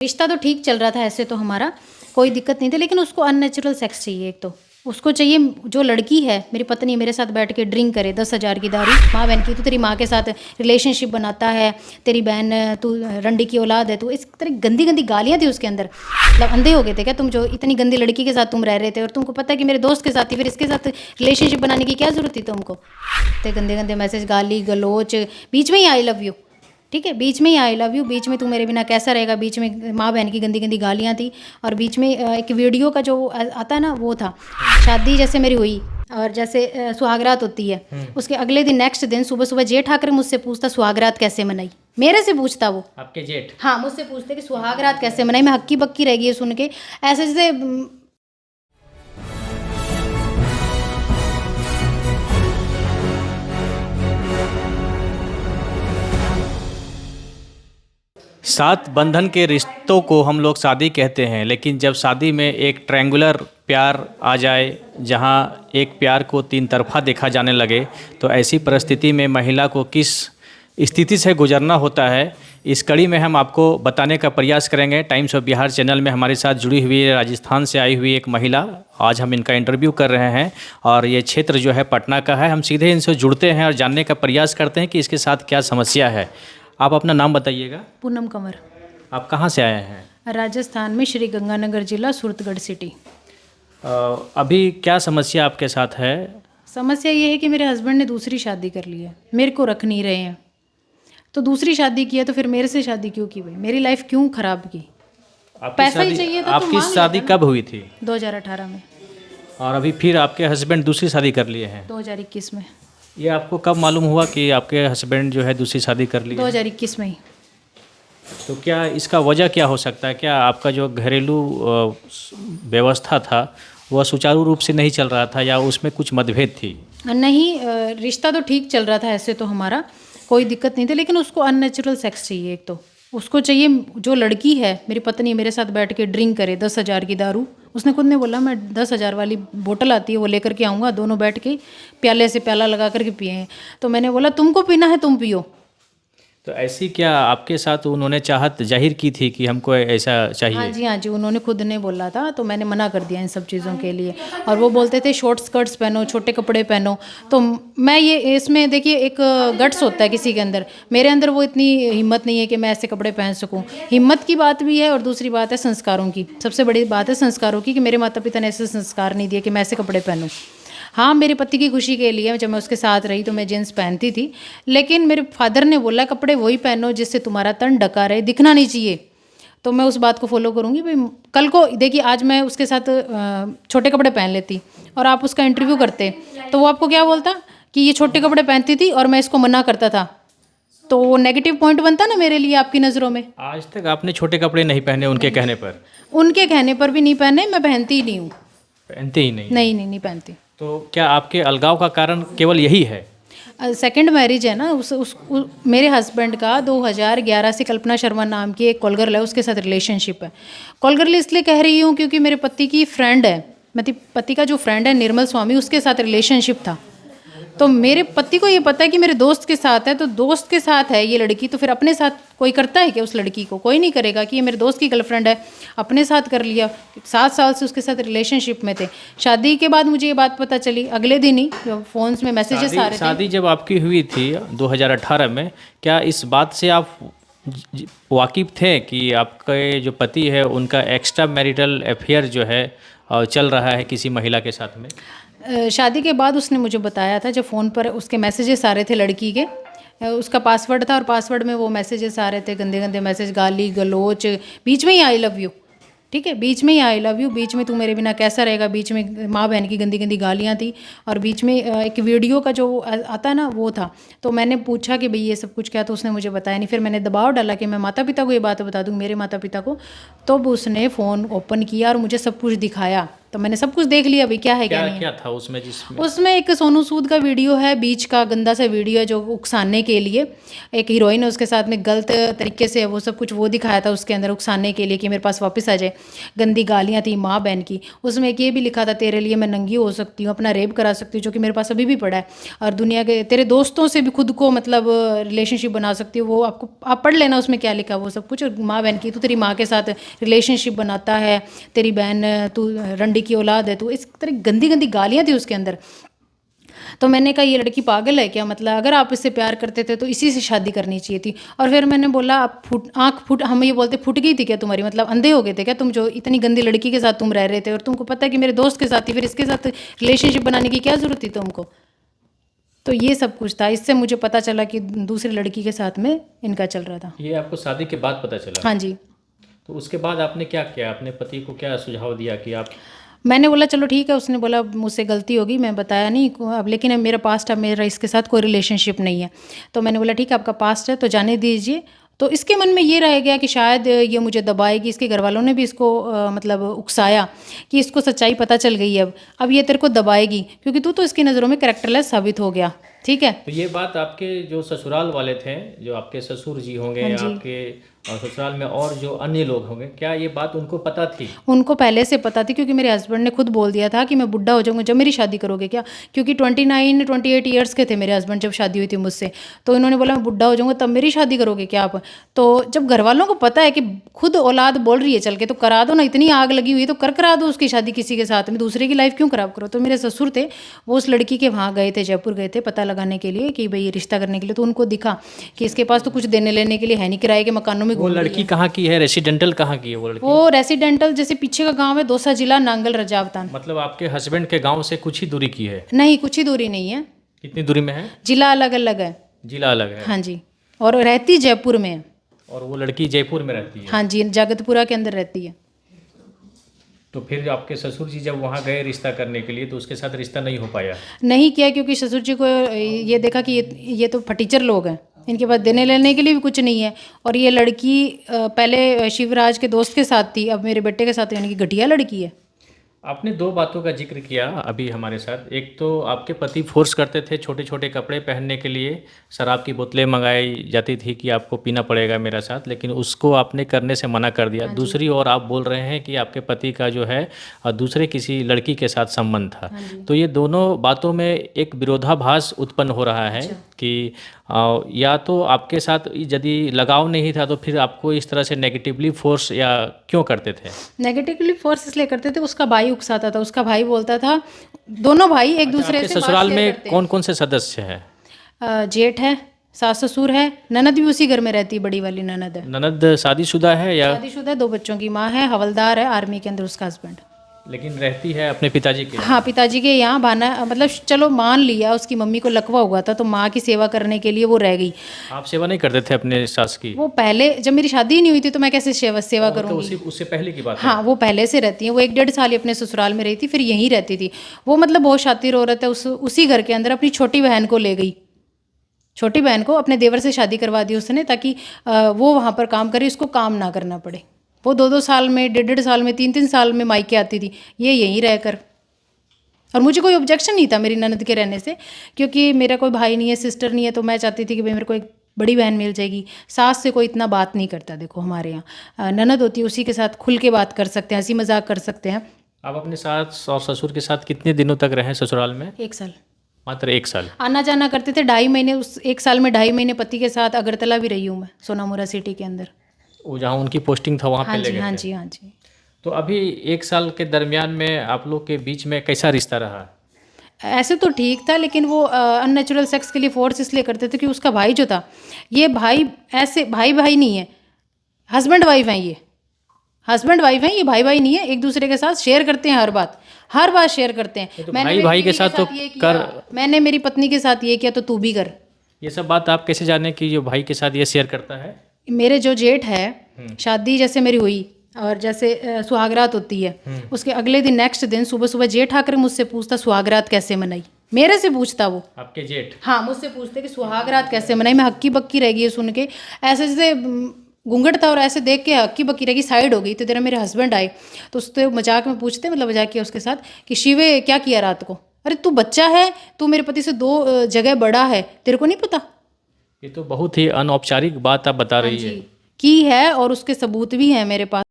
रिश्ता तो ठीक चल रहा था, ऐसे तो हमारा कोई दिक्कत नहीं थी, लेकिन उसको अननेचुरल सेक्स चाहिए। एक तो उसको चाहिए, जो लड़की है मेरी पत्नी मेरे साथ बैठ के ड्रिंक करे 10,000 की दारू। माँ बहन की, तू तेरी माँ के साथ रिलेशनशिप बनाता है, तेरी बहन तू रंडी की औलाद है, तू इस तरह गंदी गंदी गालियाँ थी उसके अंदर। मतलब अंधे हो गए थे क्या तुम, जो इतनी गंदी लड़की के साथ तुम रह रहे थे और तुमको पता है कि मेरे दोस्त के साथ थी, फिर इसके साथ रिलेशनशिप बनाने की क्या ज़रूरत थी तुमको। तो गंदे गंदे मैसेज, गाली गलोच, बीच में ही आई लव यू, ठीक है, बीच में ही आई लव यू, बीच में तू मेरे बिना कैसा रहेगा, बीच में माँ बहन की गंदी गंदी गालियाँ थी। और बीच में एक वीडियो का जो आता है ना, वो था। शादी जैसे मेरी हुई और जैसे सुहागरात होती है, उसके अगले दिन नेक्स्ट दिन सुबह सुबह जेठ आकर मुझसे पूछता सुहागरात कैसे मनाई। मेरे से पूछता वो, आपके जेठ? हाँ, मुझसे पूछते कि सुहागरात कैसे मनाई। मैं हक्की बक्की रह गई है सुन के, ऐसे जैसे सात बंधन के रिश्तों को हम लोग शादी कहते हैं, लेकिन जब शादी में एक ट्रायंगुलर प्यार आ जाए, जहां एक प्यार को तीन तरफा देखा जाने लगे, तो ऐसी परिस्थिति में महिला को किस स्थिति से गुजरना होता है, इस कड़ी में हम आपको बताने का प्रयास करेंगे। टाइम्स ऑफ बिहार चैनल में हमारे साथ जुड़ी हुई है राजस्थान से आई हुई एक महिला। आज हम इनका इंटरव्यू कर रहे हैं और ये क्षेत्र जो है पटना का है। हम सीधे इनसे जुड़ते हैं और जानने का प्रयास करते हैं कि इसके साथ क्या समस्या है। आप अपना नाम बताइएगा। पूनम कंवर। आप कहाँ से आए हैं? राजस्थान में श्री गंगानगर जिला, सूरतगढ़ सिटी। अभी क्या समस्या आपके साथ है? समस्या ये है कि मेरे हस्बैंड ने दूसरी शादी कर ली है, मेरे को रख नहीं रहे हैं। तो दूसरी शादी की है तो फिर मेरे से शादी क्यों की भाई, मेरी लाइफ क्यों खराब की। पैसा ही चाहिए था तो आपकी मांग शादी लेता ना। कब हुई थी? 2018 में। और अभी फिर आपके हस्बैंड दूसरी शादी कर लिए हैं? 2021 में। ये आपको कब मालूम हुआ कि आपके हस्बैंड जो है दूसरी शादी कर ली है? 2021 में ही। तो क्या इसका वजह क्या हो सकता है? क्या आपका जो घरेलू व्यवस्था था वह सुचारू रूप से नहीं चल रहा था या उसमें कुछ मतभेद थी? नहीं, रिश्ता तो ठीक चल रहा था, ऐसे तो हमारा कोई दिक्कत नहीं थी, लेकिन उसको अननेचुरल सेक्स चाहिए। एक तो उसको चाहिए, जो लड़की है मेरी पत्नी मेरे साथ बैठ के ड्रिंक करे 10,000 की दारू। उसने खुद ने बोला मैं 10,000 वाली बोतल आती है वो लेकर के आऊँगा, दोनों बैठ के प्याले से प्याला लगा करके पिए। तो मैंने बोला तुमको पीना है तुम पियो। तो ऐसी क्या आपके साथ उन्होंने चाहत जाहिर की थी कि हमको ऐसा चाहिए? हाँ जी, उन्होंने खुद ने बोला था, तो मैंने मना कर दिया इन सब चीज़ों के लिए। और वो बोलते थे शॉर्ट स्कर्ट्स पहनो, छोटे कपड़े पहनो। तो मैं ये इसमें देखिए एक गट्स होता है किसी के अंदर, मेरे अंदर वो इतनी हिम्मत नहीं है कि मैं ऐसे कपड़े पहन सकूँ। हिम्मत की बात भी है और दूसरी बात है संस्कारों की। सबसे बड़ी बात है संस्कारों की, कि मेरे माता पिता ने ऐसे संस्कार नहीं दिए कि मैं ऐसे कपड़े पहनूँ। हाँ, मेरे पति की खुशी के लिए जब मैं उसके साथ रही तो मैं जीन्स पहनती थी, लेकिन मेरे फादर ने बोला कपड़े वही पहनो जिससे तुम्हारा तन ढका रहे, दिखना नहीं चाहिए। तो मैं उस बात को फॉलो करूँगी भाई। कल को देखिए, आज मैं उसके साथ छोटे कपड़े पहन लेती और आप उसका इंटरव्यू करते, तो वो आपको क्या बोलता कि ये छोटे कपड़े पहनती थी और मैं इसको मना करता था। तो वो नेगेटिव पॉइंट बनता ना मेरे लिए आपकी नज़रों में। आज तक आपने छोटे कपड़े नहीं पहने उनके कहने पर? उनके कहने पर भी नहीं पहने, मैं पहनती ही नहीं हूँ। पहनते ही नहीं? नहीं पहनती। तो क्या आपके अलगाव का कारण केवल यही है? सेकंड मैरिज है ना, मेरे हस्बैंड का 2011 से कल्पना शर्मा नाम की एक कॉल गर्ल है, उसके साथ रिलेशनशिप है। कॉल गर्ल इसलिए कह रही हूँ क्योंकि मेरे पति की फ्रेंड है, मेरे पति का जो फ्रेंड है निर्मल स्वामी, उसके साथ रिलेशनशिप था। तो मेरे पति को ये पता है कि मेरे दोस्त के साथ है, तो दोस्त के साथ है ये लड़की, तो फिर अपने साथ कोई करता है क्या उस लड़की को? कोई नहीं करेगा कि ये मेरे दोस्त की गर्लफ्रेंड है, अपने साथ कर लिया। 7 साल से उसके साथ रिलेशनशिप में थे। शादी के बाद मुझे ये बात पता चली अगले दिन ही, फ़ोन्स में मैसेजेस आ रहे थे। शादी जब आपकी हुई थी 2018 में, क्या इस बात से आप वाकिफ़ थे कि आपके जो पति है उनका एक्स्ट्रा मैरिटल अफेयर जो है चल रहा है किसी महिला के साथ में? शादी के बाद उसने मुझे बताया था, जब फ़ोन पर उसके मैसेजेस आ रहे थे लड़की के, उसका पासवर्ड था और पासवर्ड में वो मैसेजेस आ रहे थे, गंदे गंदे मैसेज, गाली गलोच, बीच में ही आई लव यू, ठीक है, बीच में ही आई लव यू, बीच में तू मेरे बिना कैसा रहेगा, बीच में माँ बहन की गंदी गंदी गालियाँ थी और बीच में एक वीडियो का जो आता है ना, वो था। तो मैंने पूछा कि भाई ये सब कुछ क्या, तो उसने मुझे बताया नहीं। फिर मैंने दबाव डाला कि मैं माता पिता को ये बात बता दूँ, मेरे माता पिता को। तो उसने फ़ोन ओपन किया और मुझे सब कुछ दिखाया तो मैंने सब कुछ देख लिया, अभी क्या है क्या क्या नहीं है। क्या था उसमें जिसमें उसमें एक सोनू सूद का वीडियो है, बीच का गंदा सा वीडियो है जो उकसाने के लिए, एक हीरोइन है उसके साथ में गलत तरीके से वो सब कुछ वो दिखाया था उसके अंदर उकसाने के लिए कि मेरे पास वापस आ जाए। गंदी गालियाँ थी माँ बहन की। उसमें एक ये भी लिखा था, तेरे लिए मैं नंगी हो सकती हूँ, अपना रेप करा सकती हूँ, जो कि मेरे पास अभी भी पड़ा है, और दुनिया के तेरे दोस्तों से भी खुद को मतलब रिलेशनशिप बना सकती हूँ। वो आपको आप पढ़ लेना उसमें क्या लिखा वो सब कुछ। माँ बहन की, तू तेरी माँ के साथ रिलेशनशिप बनाता है, तेरी बहन तू रंडी की औलाद है, तू इस तरह गंदी गंदी गालियाँ थी उसके अंदर। तो मैंने कहा ये लड़की पागल है क्या, मतलब अगर आप इससे प्यार करते थे तो इसी से शादी करनी चाहिए थी। और फिर मैंने बोला आप आँख फुट, हम ये बोलते फुट गई थी क्या तुम्हारी, मतलब अंधे हो गए थे क्या तुम, जो इतनी गंदी लड़की के साथ तुम रह रहे थे और तुमको पता है कि मेरे दोस्त के साथ थी, फिर इसके साथ रिलेशनशिप बनाने की क्या ज़रूरत थी तुमको। तो ये सब कुछ था, इससे मुझे पता चला कि दूसरी लड़की के साथ में इनका चल रहा था। ये आपको शादी के बाद पता चला? हाँ जी। तो उसके बाद आपने क्या किया, अपने पति को क्या सुझाव दिया कि आप? मैंने बोला चलो ठीक है, उसने बोला मुझसे गलती होगी, मैं बताया नहीं अब, लेकिन अब मेरा पास्ट है, मेरा इसके साथ कोई रिलेशनशिप नहीं है। तो मैंने बोला ठीक है आपका पास्ट है तो जाने दीजिए। तो इसके मन में ये रह गया कि शायद ये मुझे दबाएगी, इसके घर वालों ने भी इसको मतलब उकसाया कि इसको सच्चाई पता चल गई है, अब ये तेरे को दबाएगी क्योंकि तू तो इसकी नज़रों में कैरेक्टरलेस साबित हो गया। ठीक है। तो ये बात आपके जो ससुराल वाले थे, जो आपके ससुर जी होंगे, हाँ या जी। आपके ससुराल में और जो अन्य लोग होंगे, क्या ये बात उनको पता थी? उनको पहले से पता थी क्योंकि मेरे हस्बैंड ने खुद बोल दिया था कि मैं बुढ़ा हो जाऊंगा जब मेरी शादी करोगे क्या, क्योंकि 28 ईयर्स के थे मेरे हस्बैंड जब शादी हुई थी मुझसे। तो इन्होंने बोला मैं बुढ़ा हो जाऊंगा तब मेरी शादी करोगे क्या आप। तो जब घर वालों को पता है कि खुद औलाद बोल रही है चल के तो करा दो ना, इतनी आग लगी हुई है तो करा दो उसकी शादी किसी के साथ में, दूसरे की लाइफ क्यों खराब करो। तो मेरे ससुर थे वो उस लड़की के वहाँ गए थे, जयपुर गए थे पता लगाने के लिए कि भाई रिश्ता करने के लिए। तो उनको दिखा कि इसके पास तो कुछ देने लेने के लिए है नहीं, किराए के मकानों में वो घूम रही लड़की है। कहाँ की है, रेसिडेंटल कहाँ की है वो लड़की? वो रेसिडेंटल जैसे पीछे का गांव है दौसा जिला नांगल रजावतान। मतलब आपके हस्बैंड के गांव से कुछ ही दूरी की है? नहीं कुछ ही दूरी नहीं है, कितनी दूरी में है? जिला अलग अलग है। जिला अलग है। हाँ जी, और रहती जयपुर में है। और वो लड़की जयपुर में रहती है? हाँ जी, जगतपुरा के अंदर रहती है। तो फिर आपके ससुर जी जब वहाँ गए रिश्ता करने के लिए तो उसके साथ रिश्ता नहीं हो पाया? नहीं किया क्योंकि ससुर जी को ये देखा कि ये तो फटीचर लोग हैं, इनके पास देने लेने के लिए भी कुछ नहीं है। और ये लड़की पहले शिवराज के दोस्त के साथ थी, अब मेरे बेटे के साथ, यानी कि घटिया लड़की है। आपने दो बातों का जिक्र किया अभी हमारे साथ। एक तो आपके पति फोर्स करते थे छोटे छोटे कपड़े पहनने के लिए, शराब की बोतलें मंगाई जाती थी कि आपको पीना पड़ेगा मेरा साथ, लेकिन उसको आपने करने से मना कर दिया। दूसरी ओर आप बोल रहे हैं कि आपके पति का जो है दूसरे किसी लड़की के साथ संबंध था। तो ये दोनों बातों में एक विरोधाभास उत्पन्न हो रहा है कि या तो आपके साथ यदि लगाव नहीं था तो फिर आपको इस तरह से नेगेटिवली फोर्स या क्यों करते थे? नेगेटिवली फोर्स इसलिए करते थे, उसका भाई उकसाता था, उसका भाई बोलता था, दोनों भाई एक दूसरे आपके से बात ससुराल शेयर में करते कौन कौन से सदस्य हैं? हैं। जेठ है, सास ससुर है, ननद भी उसी घर में रहती है, बड़ी वाली ननद है। ननद शादीशुदा है या? शादीशुदा है, 2 बच्चों की माँ है, हवलदार है आर्मी के अंदर उसका हस्बैंड। लेकिन रहती है अपने पिताजी के यहाँ? हाँ पिताजी के यहाँ भाना, मतलब चलो मान लिया उसकी मम्मी को लकवा हुआ था तो माँ की सेवा करने के लिए वो रह गई। आप सेवा नहीं करते थे अपने सास की? वो पहले जब मेरी शादी ही नहीं हुई थी तो मैं कैसे सेवा तो करूँगी। उससे पहले की बात है? हाँ वो पहले से रहती है, वो 1 डेढ़ साल ही अपने ससुराल में रही थी, फिर यहीं रहती थी। वो मतलब बहुत शातिर औरत है, उसी घर के अंदर अपनी छोटी बहन को ले गई, छोटी बहन को अपने देवर से शादी करवा दी उसने ताकि वो वहाँ पर काम करे, उसको काम ना करना पड़े। वो 2-2 साल में, 1.5 साल में, 3-3 साल में मायके आती थी, ये यहीं रहकर। और मुझे कोई ऑब्जेक्शन नहीं था मेरी ननद के रहने से, क्योंकि मेरा कोई भाई नहीं है, सिस्टर नहीं है, तो मैं चाहती थी कि भाई मेरे को एक बड़ी बहन मिल जाएगी। सास से कोई इतना बात नहीं करता, देखो हमारे यहाँ ननद होती है उसी के साथ खुल के बात कर सकते हैं, हंसी मजाक कर सकते हैं। आप अपने सास और ससुर के साथ कितने दिनों तक रहे ससुराल में? 1 साल मात्र 1 साल? आना जाना करते थे, 2.5 महीने, उस 1 साल में 2.5 महीने पति के साथ अगरतला भी रही हूँ मैं, सोनामुरा सिटी के अंदर। वो जहाँ उनकी पोस्टिंग था वहाँ पे हाँ ले जी, गए हाँ थे? जी, हाँ जी। तो अभी 1 साल के दरमियान में आप लोग के बीच में कैसा रिश्ता रहा? ऐसे तो ठीक था, लेकिन वो अननेचुरल सेक्स के लिए फोर्स इसलिए करते थे कि उसका भाई जो था, ये भाई ऐसे भाई भाई नहीं है, हस्बैंड वाइफ हैं, ये हस्बैंड वाइफ हैं, ये भाई भाई नहीं है, एक दूसरे के साथ शेयर करते हैं, हर बात शेयर करते हैं। तो मैंने भाई मेरी भाई के बीवी साथ तो ये किया, मैंने मेरी पत्नी के साथ ये किया तो तू भी कर। ये सब बात आप कैसे जाने कि जो भाई के साथ ये शेयर करता है? मेरे जो जेठ है, शादी जैसे मेरी हुई और जैसे सुहागरात होती है, उसके अगले दिन नेक्स्ट दिन सुबह सुबह जेठ आकर मुझसे पूछता सुहागरात कैसे मनाई, मेरे से पूछता वो। आपके जेठ? हाँ मुझसे पूछते कि सुहागरात कैसे मनाई। मैं हक्की बक्की रह गई है सुन के, ऐसे जैसे घूंघट था और ऐसे देख के हक्की बक्की रह गई, साइड हो गई। तो तेरा मेरे हस्बैंड आए तो उससे मजाक में पूछते, मतलब मजाक किया उसके साथ कि शिवे क्या किया रात को? अरे तू बच्चा है, तू मेरे पति से 2 जगह बड़ा है, तेरे को नहीं पता? ये तो बहुत ही अनौपचारिक बात आप बता हाँ रही जी, है। की है और उसके सबूत भी हैं मेरे पास।